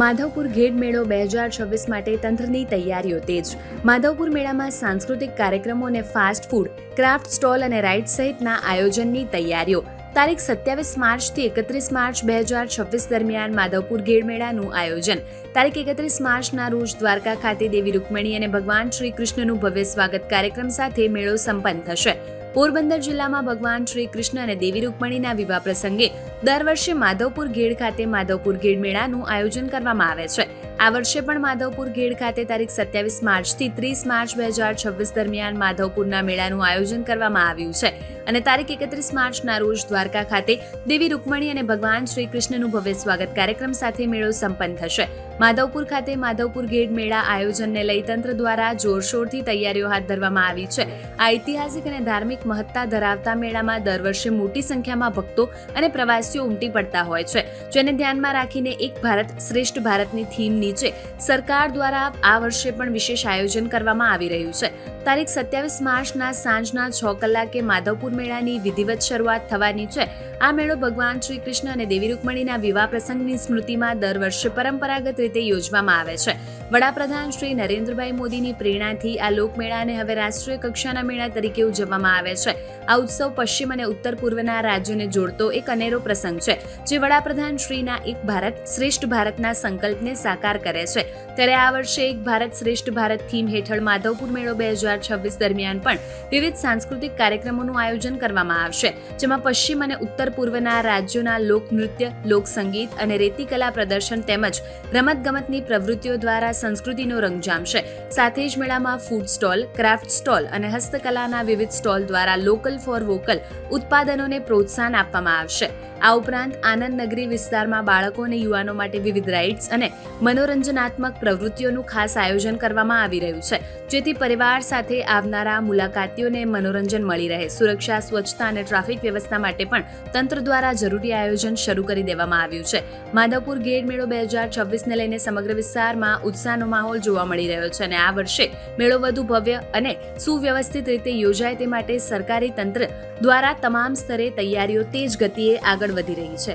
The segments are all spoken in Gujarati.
માધવપુર ઘેડ મેળો 2026 માટે તંત્રની તૈયારીઓ તેજ. માધવપુર મેળામાં સાંસ્કૃતિક કાર્યક્રમો અને ફાસ્ટ ફૂડ, ક્રાફ્ટ સ્ટોલ અને રાઇડ સહિતના આયોજનની તૈયારીઓ. તારીખ 27 માર્ચથી 31 માર્ચ 2026 દરમિયાન માધવપુર ઘેડ મેળાનું આયોજન. તારીખ 31 માર્ચના રોજ દ્વારકા ખાતે દેવી રૂકમણી અને ભગવાન શ્રી કૃષ્ણનું ભવ્ય સ્વાગત કાર્યક્રમ સાથે મેળો સંપન્ન થશે. પોરબંદર જિલ્લામાં ભગવાન શ્રી કૃષ્ણ અને દેવી રૂકમણીના વિવાહ પ્રસંગે દર વર્ષે માધવપુર ઘેડ ખાતે માધવપુર ઘેડ મેળાનું આયોજન કરવામાં આવે છે. આ વર્ષે પણ માધવપુર ઘેડ ખાતે તારીખ 27 માર્ચથી 30 માર્ચ 2026 દરમિયાન માધવપુરના મેળાનું આયોજન કરવામાં આવ્યું છે અને તારીખ 31 માર્ચના રોજ દ્વારકા ખાતે દેવી રૂકમણી અને ભગવાન શ્રી કૃષ્ણનું ભવ્ય સ્વાગત કાર્યક્રમ સાથે મેળો સંપન્ન થશે. માધવપુર ખાતે માધવપુર ઘેડ મેળા આયોજનને લઈ તંત્ર દ્વારા જોરશોરથી તૈયારીઓ હાથ ધરવામાં આવી છે. આ ઐતિહાસિક અને ધાર્મિક મહત્તા ધરાવતા મેળામાં દર વર્ષે મોટી સંખ્યામાં ભક્તો અને પ્રવાસીઓ ઉમટી પડતા હોય છે, જેને ધ્યાનમાં રાખીને એક ભારત શ્રેષ્ઠ ભારતની થીમ નીચે સરકાર દ્વારા આ વર્ષે પણ વિશેષ આયોજન કરવામાં આવી રહ્યું છે. તારીખ 27 માર્ચના સાંજના 6 કલાકે માધવપુર મેળાની વિધિવત શરૂઆત થવાની છે. આ મેળો ભગવાન શ્રી કૃષ્ણ અને દેવી રૂકમણીના વિવાહ પ્રસંગની સ્મૃતિમાં દર વર્ષે પરંપરાગત રીતે યોજવામાં આવે છે. વડાપ્રધાન શ્રી નરેન્દ્રભાઈ મોદીની પ્રેરણાથી આ લોકમેળાને હવે રાષ્ટ્રીય કક્ષાના મેળા તરીકે ઉજવવામાં આવે છે. આ ઉત્સવ પશ્ચિમ અને ઉત્તર પૂર્વના રાજ્યોને જોડતો એક અનેરો પ્રસંગ છે, જે વડાપ્રધાન શ્રીના એક ભારત શ્રેષ્ઠ ભારતના સંકલ્પને સાકાર કરે છે. ત્યારે આ વર્ષે એક ભારત શ્રેષ્ઠ ભારત થીમ હેઠળ માધવપુર મેળો 2026 દરમિયાન પણ વિવિધ સાંસ્કૃતિક કાર્યક્રમોનું આયોજન કરવામાં આવશે, જેમાં પશ્ચિમ અને ઉત્તર પૂર્વના રાજ્યોના લોકનૃત્ય, લોકસંગીત અને રેતીકલા પ્રદર્શન તેમજ રમતગમતની પ્રવૃત્તિઓ દ્વારા સંસ્કૃતિનો રંગ જામશે. સાથે જ મેળામાં ફૂડ સ્ટોલ, ક્રાફ્ટ સ્ટોલ અને હસ્તકલાના વિવિધ સ્ટોલ દ્વારા લોકલ ફોર વોકલ ઉત્પાદનોને પ્રોત્સાહન આપવામાં આવશે. આ ઉપરાંત આનંદ નગરી વિસ્તારમાં બાળકો અને યુવાનો માટે વિવિધ રાઇડ્સ અને મનોરંજનાત્મક પ્રવૃત્તિઓનું ખાસ આયોજન કરવામાં આવી રહ્યું છે, જેથી પરિવાર સાથે આવનારા મુલાકાતીઓને મનોરંજન મળી રહે. સુરક્ષા, સ્વચ્છતા અને ટ્રાફિક વ્યવસ્થા માટે પણ તંત્ર દ્વારા જરૂરી આયોજન શરૂ કરી દેવામાં આવ્યું છે. માધવપુર ઘેડ મેળો 2026ને લઈને સમગ્ર વિસ્તારમાં ઉત્સાહનો માહોલ જોવા મળી રહ્યો છે અને આ વર્ષે મેળો વધુ ભવ્ય અને સુવ્યવસ્થિત રીતે યોજાય તે માટે સરકારી તંત્ર દ્વારા તમામ સ્તરે તૈયારીઓ તેજ ગતિએ આગળ વધી રહી છે.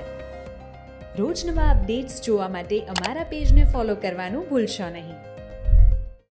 રોજ નવા અપડેટ્સ જોવા માટે અમારા પેજને ફોલો કરવાનું ભૂલશો નહીં.